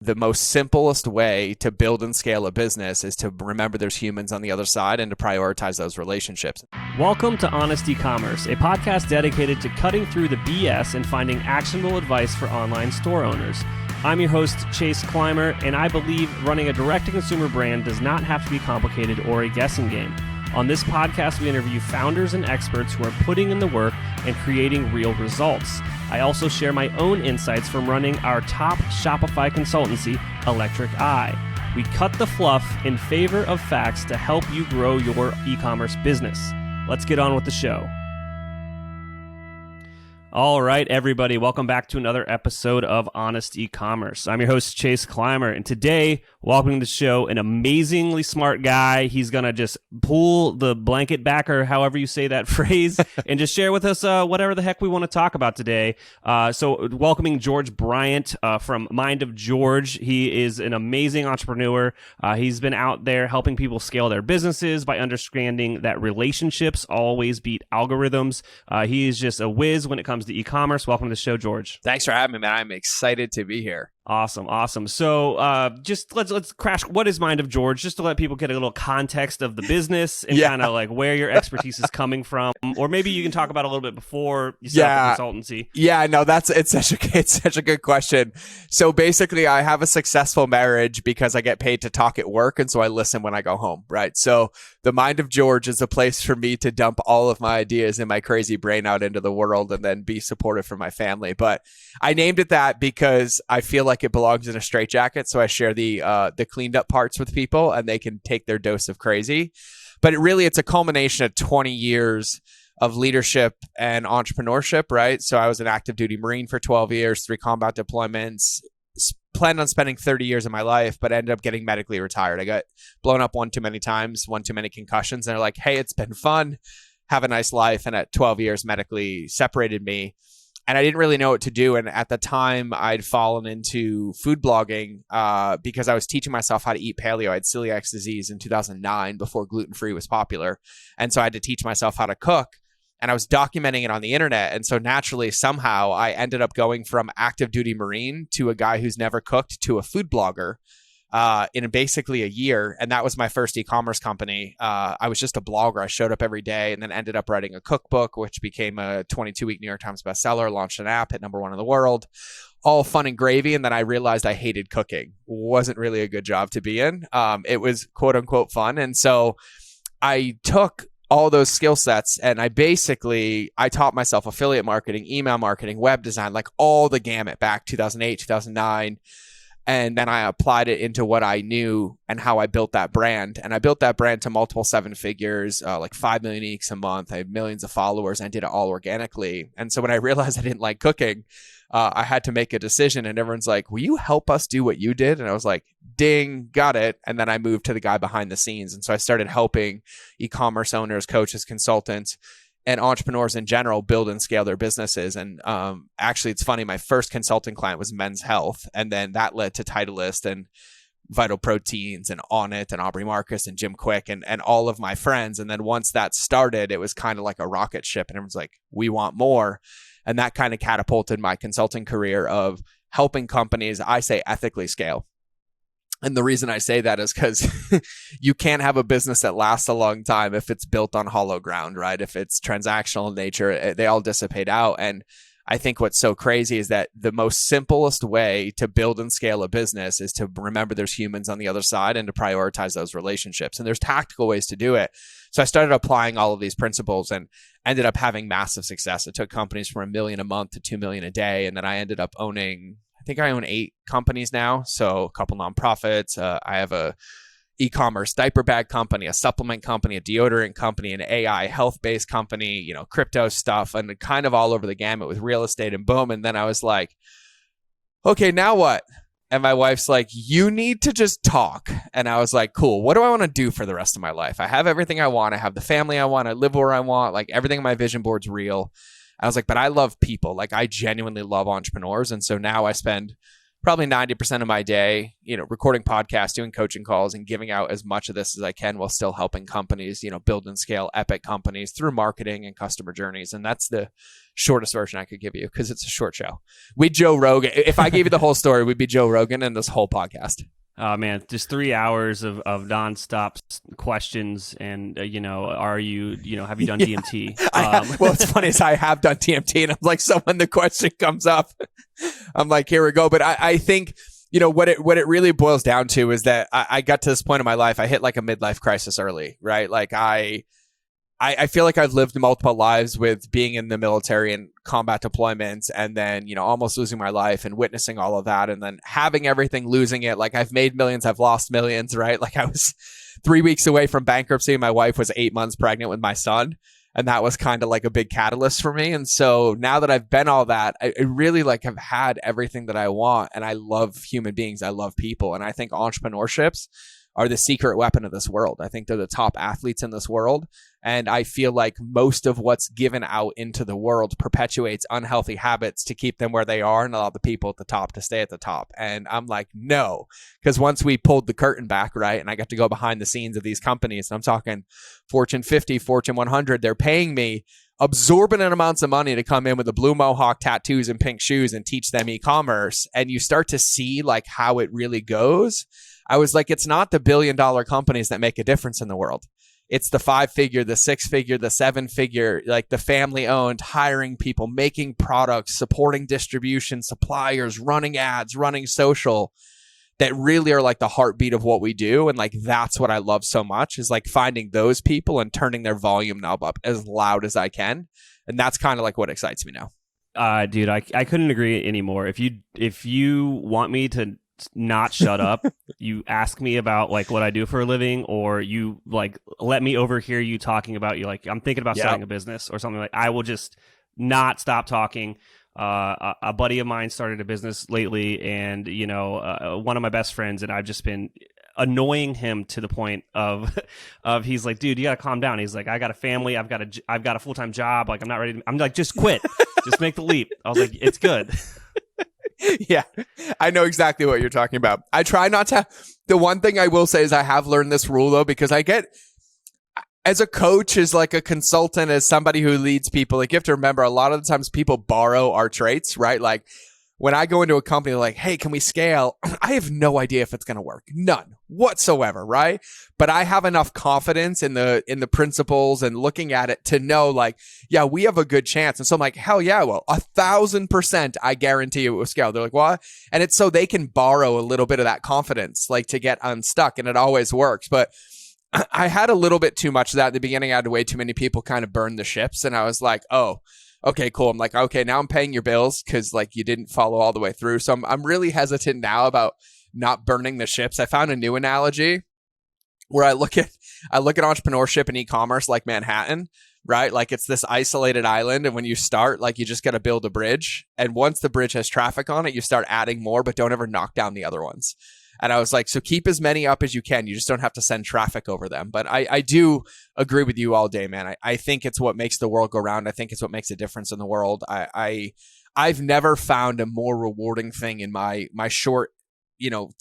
the most simplest way to build and scale a business is to remember there's humans on the other side and to prioritize those relationships. Welcome to Honest Ecommerce, a podcast dedicated to cutting through the BS and finding actionable advice for online store owners. I'm your host, Chase Clymer, and I believe running a direct-to-consumer brand does not have to be complicated or a guessing game. On this podcast, we interview founders and experts who are putting in the work and creating real results. I also share my own insights from running our top Shopify consultancy, Electric Eye. We cut the fluff in favor of facts to help you grow your e-commerce business. Let's get on with the show. All right, everybody, welcome back to another episode of Honest Ecommerce. I'm your host, Chase Clymer, and today, welcome to the show, an amazingly smart guy. He's going to just pull the blanket back, or however you say that phrase, and just share with us whatever the heck we want to talk about today. So welcoming George Bryant from Mind of George. He is an amazing entrepreneur. He's been out there helping people scale their businesses by understanding that relationships always beat algorithms. He is just a whiz when it comes to e-commerce. Welcome to the show, George. Thanks for having me, man. I'm excited to be here. Awesome. So just let's crash. What is Mind of George? Just to let people get a little context of the business and kind of like where your expertise is coming from, or maybe you can talk about a little bit before you set up the consultancy. Yeah, no, it's such a good question. So basically, I have a successful marriage because I get paid to talk at work, and so I listen when I go home, right? So the Mind of George is a place for me to dump all of my ideas and my crazy brain out into the world, and then be supportive for my family. But I named it that because I feel like it belongs in a straitjacket, so I share the cleaned up parts with people, and they can take their dose of crazy. But it's a culmination of 20 years of leadership and entrepreneurship, right? So I was an active duty Marine for 12 years, 3 combat deployments, planned on spending 30 years of my life, but ended up getting medically retired. I got blown up one too many times, one too many concussions, and they're like, hey, it's been fun, have a nice life. And at 12 years, medically separated me. And I didn't really know what to do. And at the time, I'd fallen into food blogging because I was teaching myself how to eat paleo. I had celiac disease in 2009 before gluten-free was popular. And so I had to teach myself how to cook. And I was documenting it on the internet. And so naturally, somehow, I ended up going from active duty Marine to a guy who's never cooked to a food blogger in basically a year. And that was my first e-commerce company. I was just a blogger. I showed up every day and then ended up writing a cookbook, which became a 22-week New York Times bestseller, launched an app, hit #1 in the world. All fun and gravy. And then I realized I hated cooking. Wasn't really a good job to be in. It was quote unquote fun. And so I took all those skill sets and I taught myself affiliate marketing, email marketing, web design, like all the gamut back 2008, 2009. And then I applied it into what I knew and how I built that brand. And I built that brand to multiple 7 figures, like 5 million uniques a month. I had millions of followers. I did it all organically. And so when I realized I didn't like cooking, I had to make a decision. And everyone's like, will you help us do what you did? And I was like, ding, got it. And then I moved to the guy behind the scenes. And so I started helping e-commerce owners, coaches, consultants, and entrepreneurs in general build and scale their businesses. And actually, it's funny, my first consulting client was Men's Health. And then that led to Titleist and Vital Proteins and Onnit and Aubrey Marcus and Jim Quick and all of my friends. And then once that started, it was kind of like a rocket ship. And everyone's like, we want more. And that kind of catapulted my consulting career of helping companies, I say, ethically scale. And the reason I say that is because you can't have a business that lasts a long time if it's built on hollow ground, right? If it's transactional in nature, they all dissipate out. And I think what's so crazy is that the most simplest way to build and scale a business is to remember there's humans on the other side and to prioritize those relationships. And there's tactical ways to do it. So I started applying all of these principles and ended up having massive success. It took companies from $1 million a month to $2 million a day. And then I ended up owning, I think I own 8 companies now. So a couple nonprofits. I have a e-commerce diaper bag company, a supplement company, a deodorant company, an AI health-based company, crypto stuff, and kind of all over the gamut with real estate and boom. And then I was like, okay, now what? And my wife's like, you need to just talk. And I was like, cool. What do I want to do for the rest of my life? I have everything I want. I have the family I want. I live where I want. Like everything on my vision board's real. I was like, but I love people. Like I genuinely love entrepreneurs. And so now I spend probably 90% of my day, recording podcasts, doing coaching calls, and giving out as much of this as I can while still helping companies, build and scale epic companies through marketing and customer journeys. And that's the shortest version I could give you because it's a short show. We Joe Rogan. If I gave you the whole story, we'd be Joe Rogan in this whole podcast. Oh man, just 3 hours of nonstop questions, and have you done DMT? Well, it's funny is I have done DMT, and I'm like, so when the question comes up, I'm like, here we go. But I think what it really boils down to is that I got to this point in my life, I hit like a midlife crisis early, right? Like I feel like I've lived multiple lives with being in the military and combat deployments and then, almost losing my life and witnessing all of that and then having everything, losing it. Like I've made millions, I've lost millions, right? Like I was 3 weeks away from bankruptcy. My wife was 8 months pregnant with my son. And that was kind of like a big catalyst for me. And so now that I've been all that, I really like have had everything that I want. And I love human beings. I love people. And I think entrepreneurships are the secret weapon of this world. I think they're the top athletes in this world. And I feel like most of what's given out into the world perpetuates unhealthy habits to keep them where they are and allow the people at the top to stay at the top. And I'm like, no, because once we pulled the curtain back, right, and I got to go behind the scenes of these companies, and I'm talking Fortune 50, Fortune 100, they're paying me absorbent amounts of money to come in with a blue mohawk, tattoos, and pink shoes and teach them e-commerce. And you start to see like how it really goes. I was like, it's not the $1 billion companies that make a difference in the world. It's the 5-figure, the 6-figure, the 7-figure, like the family owned, hiring people, making products, supporting distribution, suppliers, running ads, running social, that really are like the heartbeat of what we do. And like, that's what I love so much is like finding those people and turning their volume knob up as loud as I can. And that's kind of like what excites me now. Dude, I couldn't agree anymore. If you want me to not shut up, you ask me about like what I do for a living, or you like let me overhear you talking about I'm thinking about starting a business or something, like I will just not stop talking. A buddy of mine started a business lately, and one of my best friends, and I've just been annoying him to the point of he's like, dude, you gotta calm down. He's like, I got a family, I've got a full-time job, like I'm not ready I'm like, just quit. Just make the leap. I was like, it's good. Yeah, I know exactly what you're talking about. I try not to. The one thing I will say is I have learned this rule though, because I get, as a coach, as like a consultant, as somebody who leads people, like you have to remember a lot of the times people borrow our traits, right? Like when I go into a company like, hey, can we scale? I have no idea if it's going to work. None whatsoever, right? But I have enough confidence in the principles and looking at it to know like, yeah, we have a good chance. And so I'm like, hell yeah, well, 1,000% I guarantee it will scale. They're like, what? And it's so they can borrow a little bit of that confidence, like to get unstuck, and it always works. But I had a little bit too much of that at the beginning. I had way too many people kind of burn the ships. And I was like, oh, okay, cool. I'm like, okay, now I'm paying your bills because like you didn't follow all the way through. So I'm really hesitant now about not burning the ships. I found a new analogy where I look at entrepreneurship and e-commerce like Manhattan, right? Like it's this isolated island. And when you start, like you just got to build a bridge. And once the bridge has traffic on it, you start adding more, but don't ever knock down the other ones. And I was like, so keep as many up as you can. You just don't have to send traffic over them. But I do agree with you all day, man. I think it's what makes the world go round. I think it's what makes a difference in the world. I've never found a more rewarding thing in my short,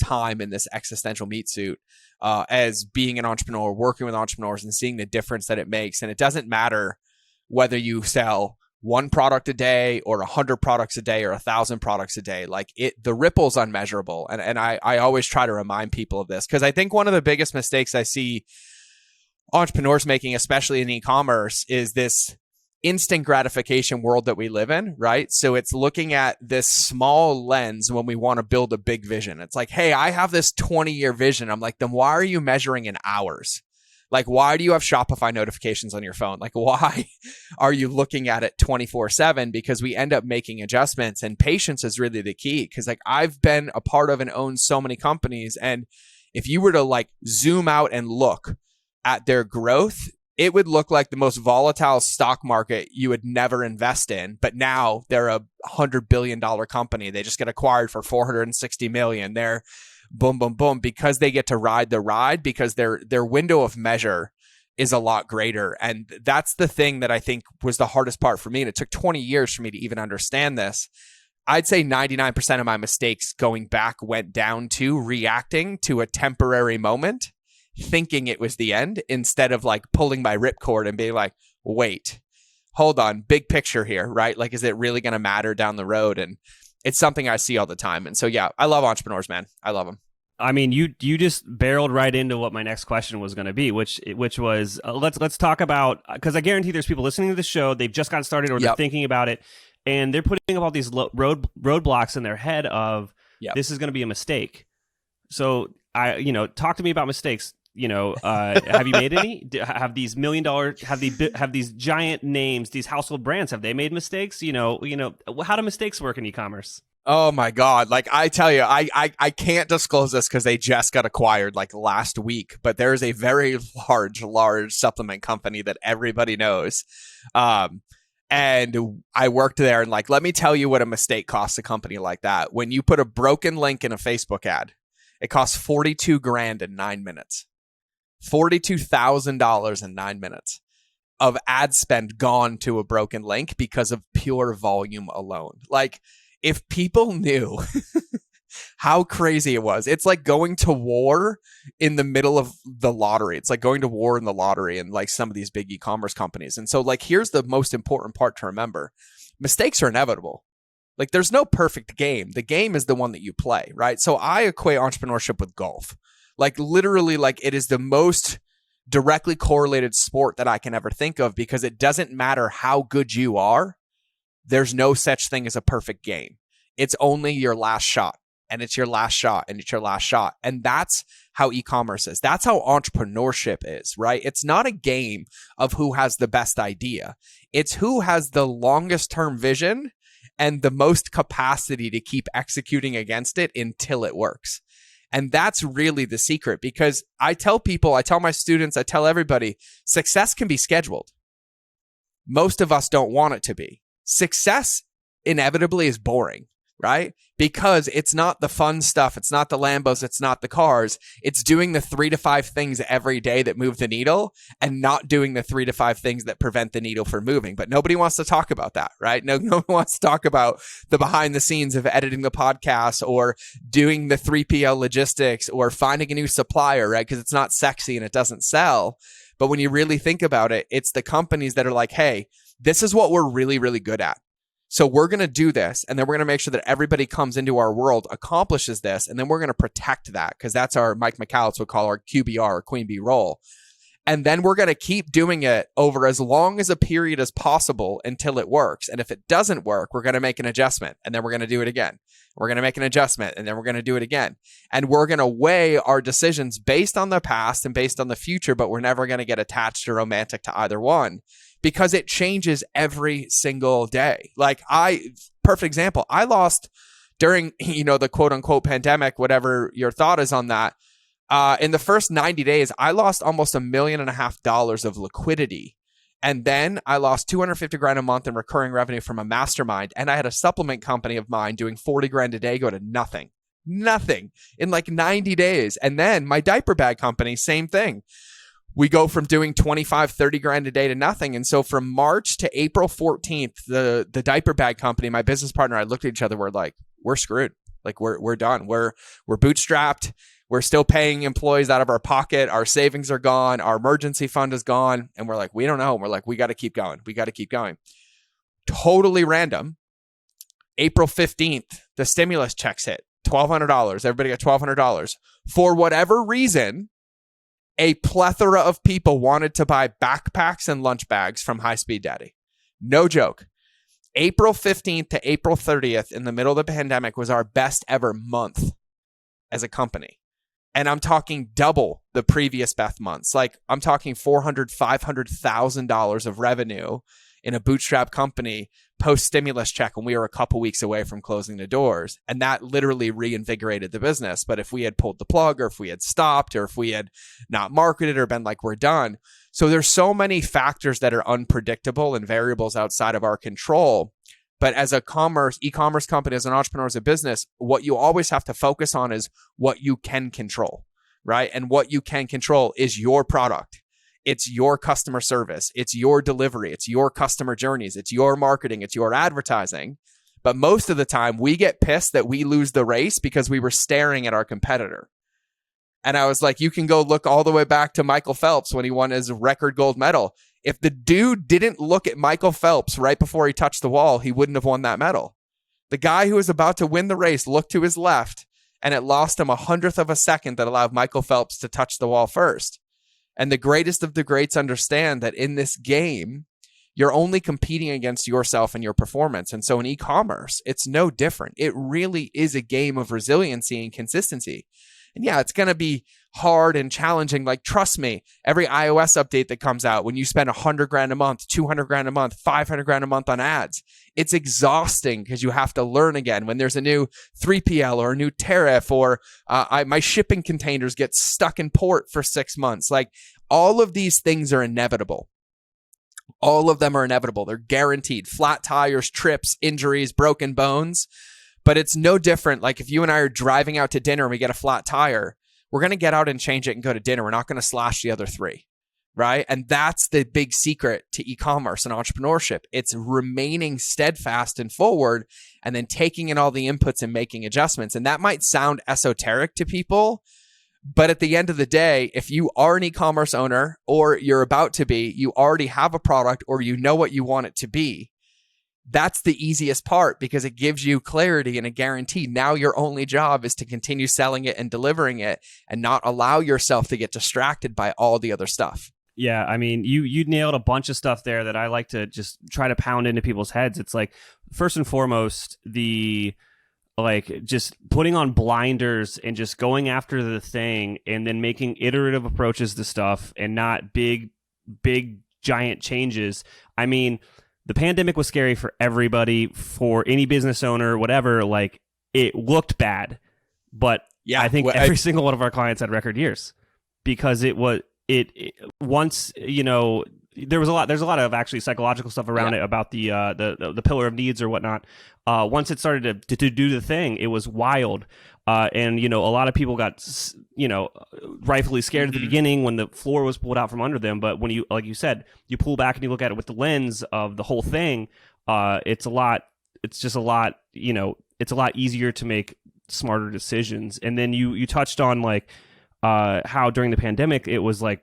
time in this existential meat suit as being an entrepreneur, working with entrepreneurs and seeing the difference that it makes. And it doesn't matter whether you sell one product a day or 100 products a day or 1,000 products a day. Like the ripple's unmeasurable. And I always try to remind people of this because I think one of the biggest mistakes I see entrepreneurs making, especially in e-commerce, is this instant gratification world that we live in, right? So it's looking at this small lens when we want to build a big vision. It's like, hey, I have this 20-year vision. I'm like, then why are you measuring in hours? Like, why do you have Shopify notifications on your phone? Like, why are you looking at it 24/7? Because we end up making adjustments, and patience is really the key. Because like I've been a part of and owned so many companies. And if you were to like zoom out and look at their growth, it would look like the most volatile stock market you would never invest in. But now they're a $100 billion company. They just get acquired for $460 million. They're boom, boom, boom, because they get to ride the ride, because their window of measure is a lot greater. And that's the thing that I think was the hardest part for me. And it took 20 years for me to even understand this. I'd say 99% of my mistakes going back went down to reacting to a temporary moment, thinking it was the end, instead of like pulling my ripcord and being like, wait, hold on, big picture here, right? Like, is it really going to matter down the road? And it's something I see all the time. And so, yeah, I love entrepreneurs, man. I love them. I mean, you just barreled right into what my next question was going to be, which was let's talk about, because I guarantee there's people listening to the show, they've just gotten started or they're thinking about it, and they're putting up all these roadblocks in their head of this is going to be a mistake. So talk to me about mistakes. Have you made any? Have these $1 million, have these giant names, these household brands, have they made mistakes? How do mistakes work in e-commerce? Oh my God. Like, I tell you, I can't disclose this because they just got acquired like last week, but there is a very large supplement company that everybody knows. And I worked there, and like, let me tell you what a mistake costs a company like that. When you put a broken link in a Facebook ad, it costs $42,000 in 9 minutes. $42,000 in 9 minutes of ad spend gone to a broken link because of pure volume alone. Like, if people knew how crazy it was, it's like going to war in the middle of the lottery. It's like going to war in the lottery and like some of these big e-commerce companies. And so, like, here's the most important part to remember. Mistakes are inevitable. Like, there's no perfect game. The game is the one that you play, right? So I equate entrepreneurship with golf. Like, literally, like, it is the most directly correlated sport that I can ever think of, because it doesn't matter how good you are. There's no such thing as a perfect game. It's only your last shot, and it's your last shot, and it's your last shot. And that's how e-commerce is. That's how entrepreneurship is, right? It's not a game of who has the best idea. It's who has the longest term vision and the most capacity to keep executing against it until it works. And that's really the secret, because I tell people, I tell my students, I tell everybody, success can be scheduled. Most of us don't want it to be. Success inevitably is boring, right? Because it's not the fun stuff. It's not the Lambos. It's not the cars. It's doing the 3 to 5 things every day that move the needle, and not doing the 3 to 5 things that prevent the needle from moving. But nobody wants to talk about that, right? No one wants to talk about the behind the scenes of editing the podcast, or doing the 3PL logistics, or finding a new supplier, right? Because it's not sexy and it doesn't sell. But when you really think about it, it's the companies that are like, hey, this is what we're really, really good at. So we're going to do this, and then we're going to make sure that everybody comes into our world, accomplishes this, and then we're going to protect that, because that's our, Mike McCallum would call our QBR, or Queen Bee role. And then we're going to keep doing it over as long as a period as possible until it works. And if it doesn't work, we're going to make an adjustment, and then we're going to do it again. We're going to make an adjustment, and then we're going to do it again. And we're going to weigh our decisions based on the past and based on the future, but we're never going to get attached or romantic to either one, because it changes every single day. Like, perfect example, I lost during, the quote unquote pandemic, whatever your thought is on that. In the first 90 days, I lost almost $1.5 million of liquidity. And then I lost $250,000 a month in recurring revenue from a mastermind. And I had a supplement company of mine doing $40,000 a day go to nothing in like 90 days. And then my diaper bag company, same thing. We go from doing 25, 30 grand a day to nothing. And so from March to April 14th, the diaper bag company, my business partner, I looked at each other. We're like, we're screwed. Like, we're done. We're bootstrapped. We're still paying employees out of our pocket. Our savings are gone. Our emergency fund is gone. And we're like, we don't know. And we're like, we got to keep going. We got to keep going. Totally random. April 15th, the stimulus checks hit. $1,200. Everybody got $1,200. For whatever reason, a plethora of people wanted to buy backpacks and lunch bags from High Speed Daddy. No joke. April 15th to April 30th, in the middle of the pandemic, was our best ever month as a company. And I'm talking double the previous best months. Like, I'm talking $400,000, $500,000 of revenue in a bootstrap company post-stimulus check when we were a couple weeks away from closing the doors. And that literally reinvigorated the business. But if we had pulled the plug, or if we had stopped, or if we had not marketed, or been like, we're done. So there's so many factors that are unpredictable and variables outside of our control. But as a e-commerce company, as an entrepreneur, as a business, what you always have to focus on is what you can control, right? And what you can control is your product. It's your customer service. It's your delivery. It's your customer journeys. It's your marketing. It's your advertising. But most of the time, we get pissed that we lose the race because we were staring at our competitor. And I was like, you can go look all the way back to Michael Phelps when he won his record gold medal. If the dude didn't look at Michael Phelps right before he touched the wall, he wouldn't have won that medal. The guy who was about to win the race looked to his left, and it lost him 100th of a second that allowed Michael Phelps to touch the wall first. And the greatest of the greats understand that in this game, you're only competing against yourself and your performance. And so in e-commerce, it's no different. It really is a game of resiliency and consistency. And yeah, it's going to be hard and challenging. Like, trust me, every iOS update that comes out, when you spend $100,000 a month, $200,000 a month, $500,000 a month on ads, it's exhausting because you have to learn again. When there's a new 3PL or a new tariff, or my shipping containers get stuck in port for 6 months, like, all of these things are inevitable. All of them are inevitable. They're guaranteed. Flat tires, trips, injuries, broken bones. But it's no different. Like, if you and I are driving out to dinner and we get a flat tire, we're going to get out and change it and go to dinner. We're not going to slash the other three, right? And that's the big secret to e-commerce and entrepreneurship. It's remaining steadfast and forward, and then taking in all the inputs and making adjustments. And that might sound esoteric to people, but at the end of the day, if you are an e-commerce owner, or you're about to be, you already have a product, or you know what you want it to be, that's the easiest part, because it gives you clarity and a guarantee. Now your only job is to continue selling it and delivering it, and not allow yourself to get distracted by all the other stuff. Yeah, I mean, you nailed a bunch of stuff there that I like to just try to pound into people's heads. It's like, first and foremost, just putting on blinders and just going after the thing, and then making iterative approaches to stuff, and not big, giant changes. I mean, the pandemic was scary for everybody, for any business owner, whatever. Like, it looked bad, but yeah, I think every single one of our clients had record years, because once, there's a lot of actually psychological stuff around it about the pillar of needs or whatnot. Once it started to do the thing, it was wild. And, a lot of people got, rightfully scared at the beginning when the floor was pulled out from under them. But when you, like you said, you pull back and you look at it with the lens of the whole thing, it's a lot easier to make smarter decisions. And then you touched on how during the pandemic, it was like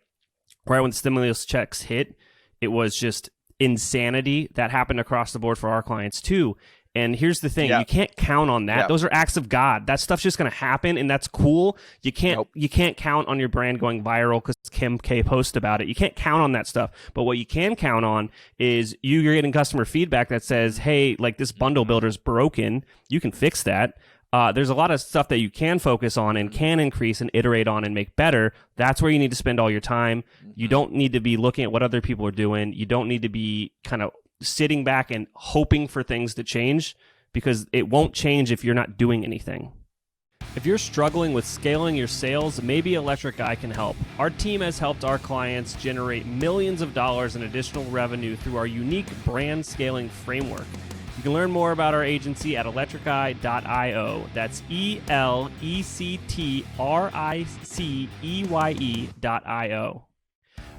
right when the stimulus checks hit, it was just insanity that happened across the board for our clients too. And here's the thing, you can't count on that. Those are acts of God. That stuff's just going to happen, and that's cool. You can't count on your brand going viral because Kim K posted about it. You can't count on that stuff. But what you can count on is you're getting customer feedback that says, hey, like, this bundle builder's broken. You can fix that. There's a lot of stuff that you can focus on and can increase and iterate on and make better. That's where you need to spend all your time. You don't need to be looking at what other people are doing. You don't need to be kind of sitting back and hoping for things to change, because it won't change if you're not doing anything. If you're struggling with scaling your sales, maybe Electric Eye can help. Our team has helped our clients generate millions of dollars in additional revenue through our unique brand scaling framework. You can learn more about our agency at electriceye.io. That's electriceye.io.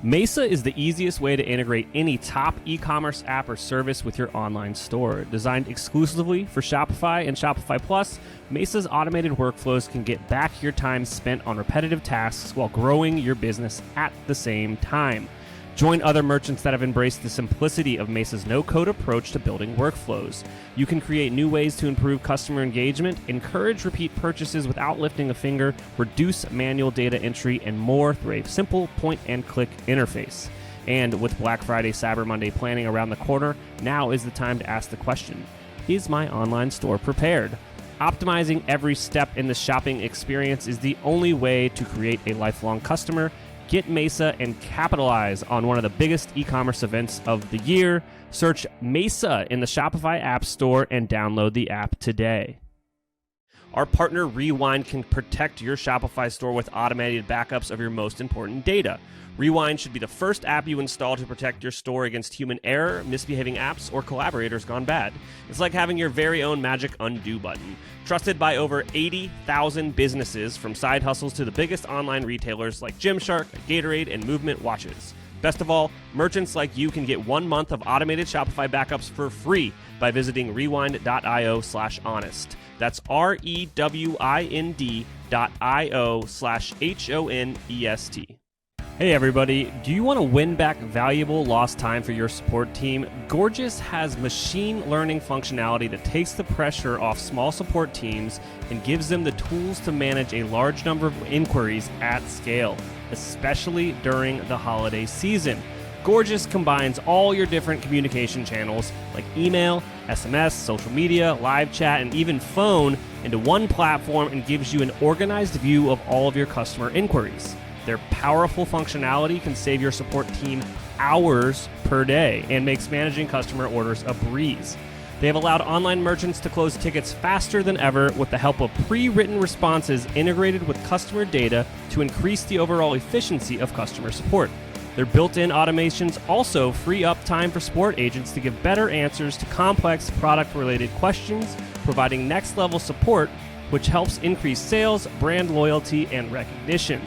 Mesa is the easiest way to integrate any top e-commerce app or service with your online store. Designed exclusively for Shopify and Shopify Plus, Mesa's automated workflows can get back your time spent on repetitive tasks while growing your business at the same time. Join other merchants that have embraced the simplicity of Mesa's no-code approach to building workflows. You can create new ways to improve customer engagement, encourage repeat purchases without lifting a finger, reduce manual data entry, and more through a simple point-and-click interface. And with Black Friday, Cyber Monday planning around the corner, now is the time to ask the question, is my online store prepared? Optimizing every step in the shopping experience is the only way to create a lifelong customer. Get Mesa and capitalize on one of the biggest e-commerce events of the year. Search Mesa in the Shopify App Store and download the app today. Our partner Rewind can protect your Shopify store with automated backups of your most important data. Rewind should be the first app you install to protect your store against human error, misbehaving apps, or collaborators gone bad. It's like having your very own magic undo button. Trusted by over 80,000 businesses, from side hustles to the biggest online retailers like Gymshark, Gatorade, and Movement Watches. Best of all, merchants like you can get 1 month of automated Shopify backups for free by visiting rewind.io/honest. That's rewind.io/honest. Hey everybody, do you want to win back valuable lost time for your support team? Gorgias has machine learning functionality that takes the pressure off small support teams and gives them the tools to manage a large number of inquiries at scale, especially during the holiday season. Gorgias combines all your different communication channels like email, SMS, social media, live chat, and even phone into one platform and gives you an organized view of all of your customer inquiries. Their powerful functionality can save your support team hours per day and makes managing customer orders a breeze. They have allowed online merchants to close tickets faster than ever with the help of pre-written responses integrated with customer data to increase the overall efficiency of customer support. Their built-in automations also free up time for support agents to give better answers to complex product-related questions, providing next-level support, which helps increase sales, brand loyalty, and recognition.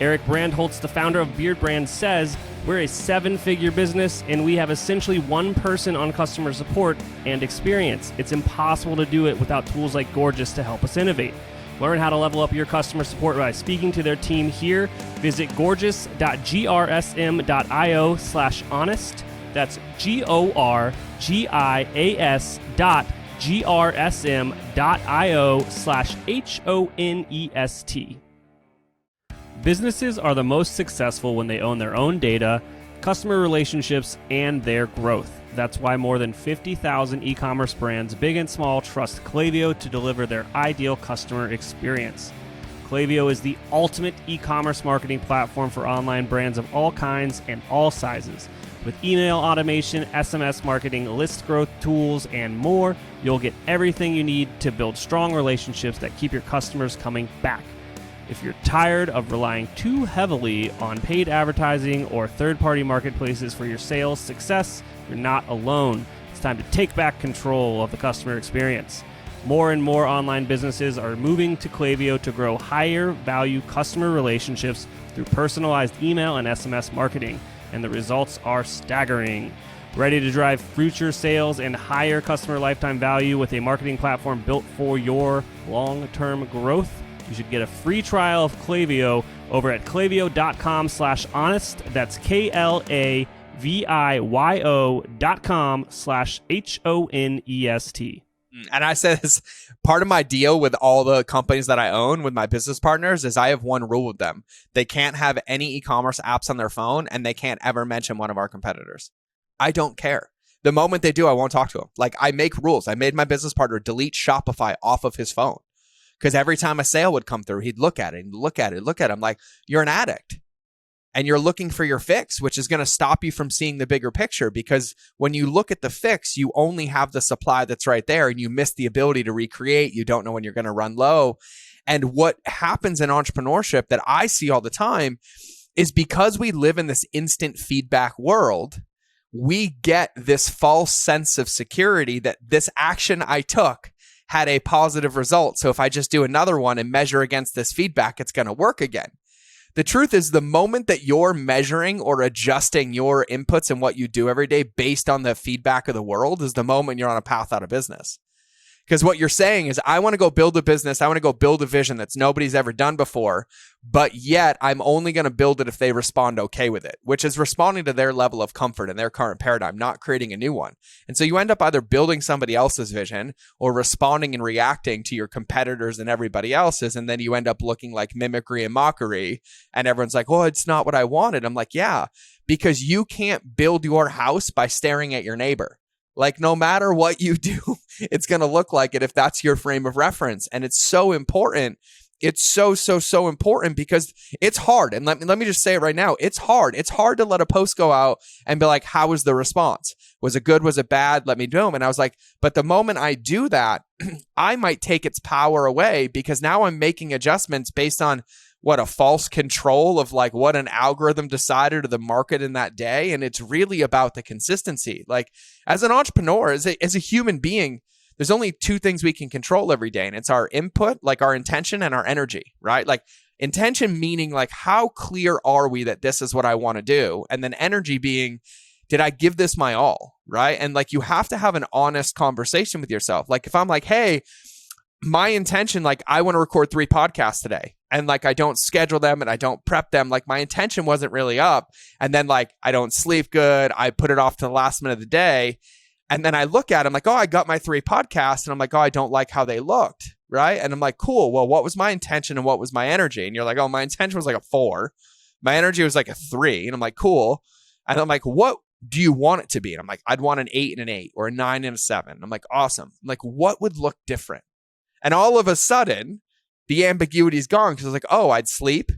Eric Brandholtz, the founder of Beard Brand, says, "We're a 7-figure business and we have essentially one person on customer support and experience. It's impossible to do it without tools like Gorgias to help us innovate." Learn how to level up your customer support by speaking to their team here. Visit gorgias.grsm.io/honest. That's gorgias.grsm.io/honest. Businesses are the most successful when they own their own data, customer relationships, and their growth. That's why more than 50,000 e-commerce brands, big and small, trust Klaviyo to deliver their ideal customer experience. Klaviyo is the ultimate e-commerce marketing platform for online brands of all kinds and all sizes. With email automation, SMS marketing, list growth tools, and more, you'll get everything you need to build strong relationships that keep your customers coming back. If you're tired of relying too heavily on paid advertising or third-party marketplaces for your sales success, you're not alone. It's time to take back control of the customer experience. More and more online businesses are moving to Klaviyo to grow higher value customer relationships through personalized email and SMS marketing, and the results are staggering. Ready to drive future sales and higher customer lifetime value with a marketing platform built for your long-term growth? You should get a free trial of Klaviyo over at klaviyo.com/honest. That's KLAVIYO.com/HONEST. And I said this, part of my deal with all the companies that I own with my business partners is I have one rule with them. They can't have any e-commerce apps on their phone and they can't ever mention one of our competitors. I don't care. The moment they do, I won't talk to them. Like, I make rules. I made my business partner delete Shopify off of his phone. Because every time a sale would come through, he'd look at it and look at it. I'm like, you're an addict and you're looking for your fix, which is going to stop you from seeing the bigger picture. Because when you look at the fix, you only have the supply that's right there and you miss the ability to recreate. You don't know when you're going to run low. And what happens in entrepreneurship that I see all the time is because we live in this instant feedback world, we get this false sense of security that this action I took had a positive result. So if I just do another one and measure against this feedback, it's going to work again. The truth is, the moment that you're measuring or adjusting your inputs and what you do every day based on the feedback of the world is the moment you're on a path out of business. Because what you're saying is, I want to go build a business. I want to go build a vision that's nobody's ever done before. But yet I'm only going to build it if they respond okay with it, which is responding to their level of comfort and their current paradigm, not creating a new one. And so you end up either building somebody else's vision or responding and reacting to your competitors and everybody else's. And then you end up looking like mimicry and mockery. And everyone's like, well, it's not what I wanted. I'm like, yeah, because you can't build your house by staring at your neighbor. Like, no matter what you do, it's going to look like it if that's your frame of reference. And it's so important. It's so important because it's hard. And let me just say it right now. It's hard. It's hard to let a post go out and be like, how was the response? Was it good? Was it bad? Let me know. And I was like, but the moment I do that, I might take its power away because now I'm making adjustments based on what a false control of like what an algorithm decided or the market in that day. And it's really about the consistency. Like, as an entrepreneur, as a human being, there's only two things we can control every day. And it's our input, like our intention, and our energy, right? Like, intention meaning like, how clear are we that this is what I want to do? And then energy being, did I give this my all, right? And like, you have to have an honest conversation with yourself. Like, if I'm like, hey, my intention, like I want to record 3 podcasts today, and like I don't schedule them and I don't prep them. Like my intention wasn't really up. And then like I don't sleep good. I put it off to the last minute of the day. And then I look at it, I'm like, oh, I got my 3 podcasts. And I'm like, oh, I don't like how they looked. Right. And I'm like, cool. Well, what was my intention and what was my energy? And you're like, oh, my intention was like a 4. My energy was like a 3. And I'm like, cool. And I'm like, what do you want it to be? And I'm like, I'd want an 8 and an 8 or a 9 and a 7. I'm like, awesome. I'm like, what would look different? And all of a sudden, the ambiguity is gone because I was like, oh, I'd sleep.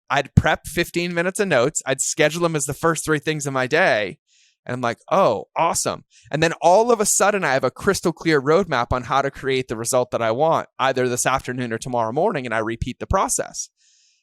I'd prep 15 minutes of notes. I'd schedule them as the first 3 things of my day. And I'm like, oh, awesome. And then all of a sudden, I have a crystal clear roadmap on how to create the result that I want, either this afternoon or tomorrow morning, and I repeat the process.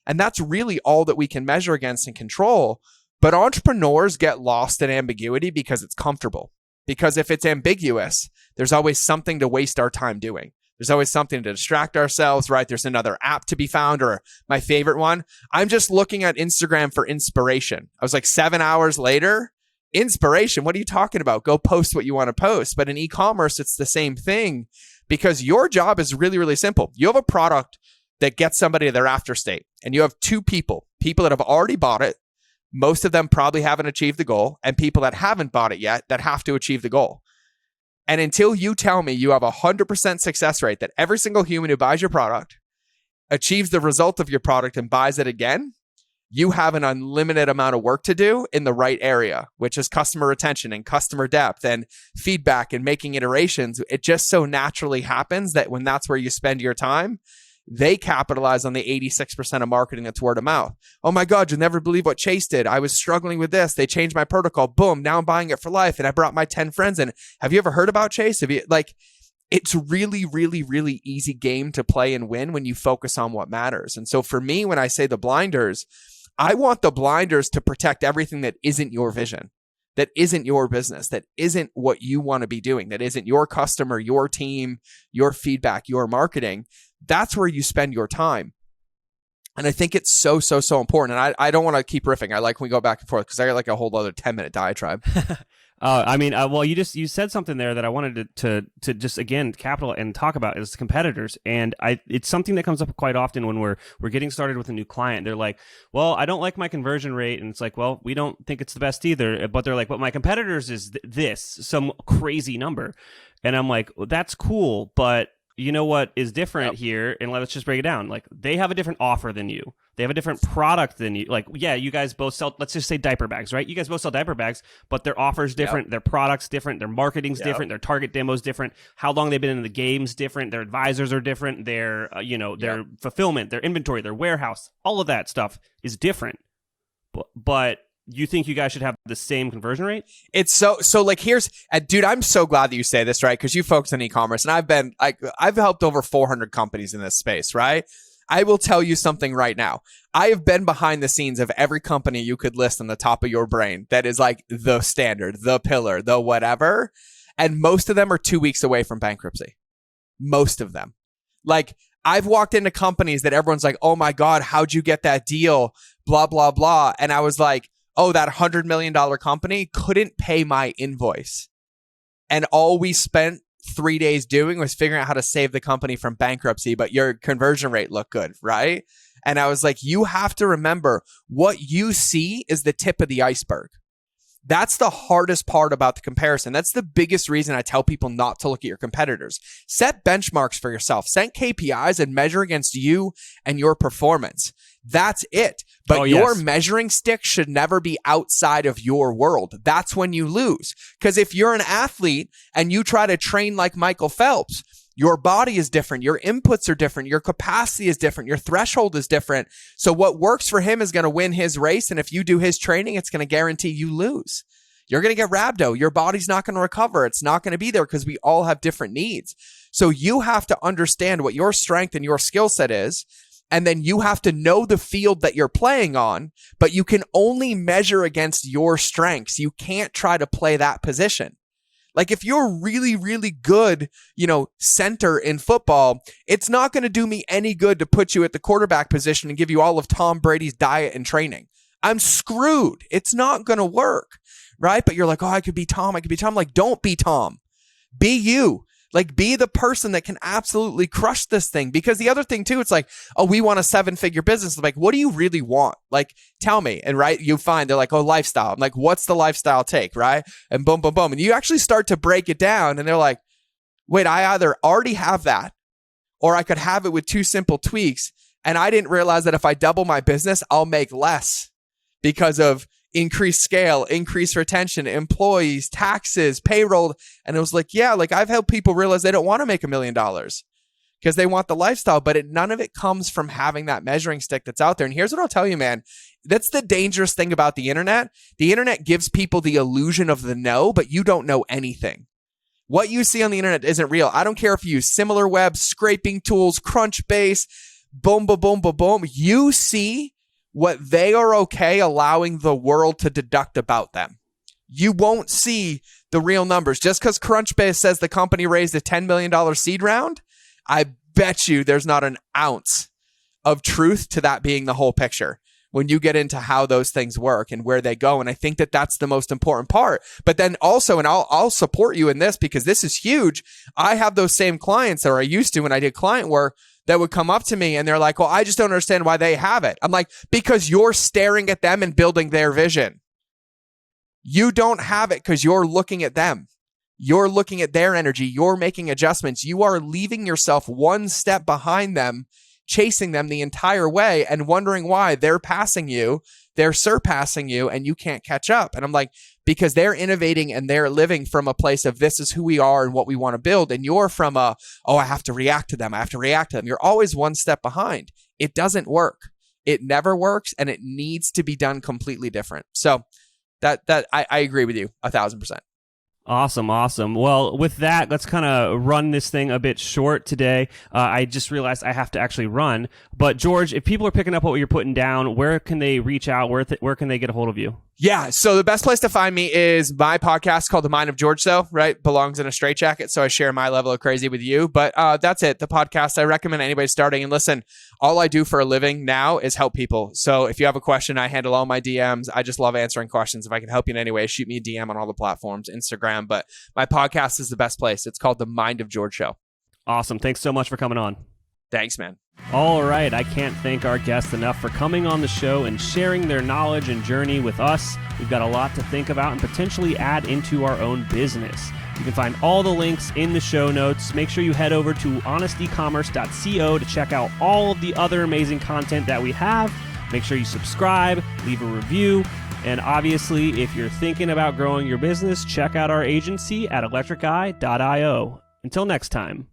And that's really all that we can measure against and control. But entrepreneurs get lost in ambiguity because it's comfortable. Because if it's ambiguous, there's always something to waste our time doing. There's always something to distract ourselves, right? There's another app to be found, or my favorite one. I'm just looking at Instagram for inspiration. I was like 7 hours later, inspiration. What are you talking about? Go post what you want to post. But in e-commerce, it's the same thing because your job is really, really simple. You have a product that gets somebody to their after state, and you have 2 people that have already bought it. Most of them probably haven't achieved the goal, and people that haven't bought it yet that have to achieve the goal. And until you tell me you have a 100% success rate that every single human who buys your product achieves the result of your product and buys it again, you have an unlimited amount of work to do in the right area, which is customer retention and customer depth and feedback and making iterations. It just so naturally happens that when that's where you spend your time, they capitalize on the 86% of marketing that's word of mouth. Oh my God, you'll never believe what Chase did. I was struggling with this. They changed my protocol. Boom. Now I'm buying it for life. And I brought my 10 friends in. Have you ever heard about Chase? It's really, really, really easy game to play and win when you focus on what matters. And so for me, when I say the blinders, I want the blinders to protect everything that isn't your vision, that isn't your business, that isn't what you want to be doing, that isn't your customer, your team, your feedback, your marketing. That's where you spend your time. And I think it's so, so, so important. And I don't want to keep riffing. I like when we go back and forth because I got like a whole other 10-minute diatribe. Well, you said something there that I wanted to just again capital and talk about is competitors, and it's something that comes up quite often when we're getting started with a new client. They're like, well, I don't like my conversion rate, and it's like, well, we don't think it's the best either, but they're like, but my competitors is this some crazy number, and I'm like, well, that's cool, but you know what is different here? And let's just break it down. Like, they have a different offer than you. They have a different product than you. Like, yeah, you guys both sell, let's just say diaper bags, right? You guys both sell diaper bags, but their offer's different, their product's different, their marketing's different, their target demo's different, how long they've been in the game's different, their advisors are different, their their fulfillment, their inventory, their warehouse, all of that stuff is different. But you think you guys should have the same conversion rate? It's so like here's, dude, I'm so glad that you say this, right? Because you focus on e-commerce, and I've helped over 400 companies in this space, right? I will tell you something right now. I have been behind the scenes of every company you could list on the top of your brain that is like the standard, the pillar, the whatever. And most of them are 2 weeks away from bankruptcy. Most of them. Like, I've walked into companies that everyone's like, oh my God, how'd you get that deal? Blah, blah, blah. And I was like, oh, that $100 million company couldn't pay my invoice. And all we spent 3 days doing was figuring out how to save the company from bankruptcy, but your conversion rate looked good, right? And I was like, you have to remember what you see is the tip of the iceberg. That's the hardest part about the comparison. That's the biggest reason I tell people not to look at your competitors. Set benchmarks for yourself. Set KPIs and measure against you and your performance. That's it. But your measuring stick should never be outside of your world. That's when you lose. Because if you're an athlete and you try to train like Michael Phelps, your body is different. Your inputs are different. Your capacity is different. Your threshold is different. So what works for him is going to win his race. And if you do his training, it's going to guarantee you lose. You're going to get rhabdo. Your body's not going to recover. It's not going to be there because we all have different needs. So you have to understand what your strength and your skill set is. And then you have to know the field that you're playing on, but you can only measure against your strengths. You can't try to play that position. Like, if you're really, really good, center in football, it's not going to do me any good to put you at the quarterback position and give you all of Tom Brady's diet and training. I'm screwed. It's not going to work, right? But you're like, oh, I could be Tom. Like, don't be Tom. Be you. Like, be the person that can absolutely crush this thing. Because the other thing too, it's like, oh, we want a 7-figure business. I'm like, what do you really want? Like, tell me. And right, you find they're like, oh, lifestyle. I'm like, what's the lifestyle take? Right. And boom, boom, boom. And you actually start to break it down and they're like, wait, I either already have that or I could have it with 2 simple tweaks. And I didn't realize that if I double my business, I'll make less because of increased scale, increased retention, employees, taxes, payroll. And it was like, yeah, like I've helped people realize they don't want to make $1 million because they want the lifestyle, but none of it comes from having that measuring stick that's out there. And here's what I'll tell you, man. That's the dangerous thing about the internet. The internet gives people the illusion of the know, but you don't know anything. What you see on the internet isn't real. I don't care if you use SimilarWeb, scraping tools, Crunchbase, boom, boom, boom, boom, boom. You see what they are okay allowing the world to deduct about them. You won't see the real numbers. Just because Crunchbase says the company raised a $10 million seed round, I bet you there's not an ounce of truth to that being the whole picture when you get into how those things work and where they go. And I think that that's the most important part. But then also, and I'll support you in this because this is huge. I have those same clients, or I used to when I did client work, that would come up to me and they're like, well, I just don't understand why they have it. I'm like, because you're staring at them and building their vision. You don't have it because you're looking at them. You're looking at their energy. You're making adjustments. You are leaving yourself one step behind them, chasing them the entire way and wondering why they're passing you, they're surpassing you, and you can't catch up. And I'm like, because they're innovating and they're living from a place of this is who we are and what we want to build. And you're from I have to react to them. I have to react to them. You're always one step behind. It doesn't work. It never works, and it needs to be done completely different. So that I agree with you 1,000%. Awesome. Well, with that, let's kind of run this thing a bit short today. I just realized I have to actually run. But George, if people are picking up what you're putting down, where can they reach out? Where can they get a hold of you? Yeah. So the best place to find me is my podcast called The Mind of George. So, right, belongs in a straitjacket. So I share my level of crazy with you. But that's it. The podcast, I recommend anybody starting. And listen, all I do for a living now is help people. So if you have a question, I handle all my DMs. I just love answering questions. If I can help you in any way, shoot me a DM on all the platforms, Instagram. But my podcast is the best place. It's called The Mind of George Show. Awesome. Thanks so much for coming on. Thanks, man. All right. I can't thank our guests enough for coming on the show and sharing their knowledge and journey with us. We've got a lot to think about and potentially add into our own business. You can find all the links in the show notes. Make sure you head over to honestecommerce.co to check out all of the other amazing content that we have. Make sure you subscribe, leave a review, and obviously, if you're thinking about growing your business, check out our agency at electriceye.io. Until next time.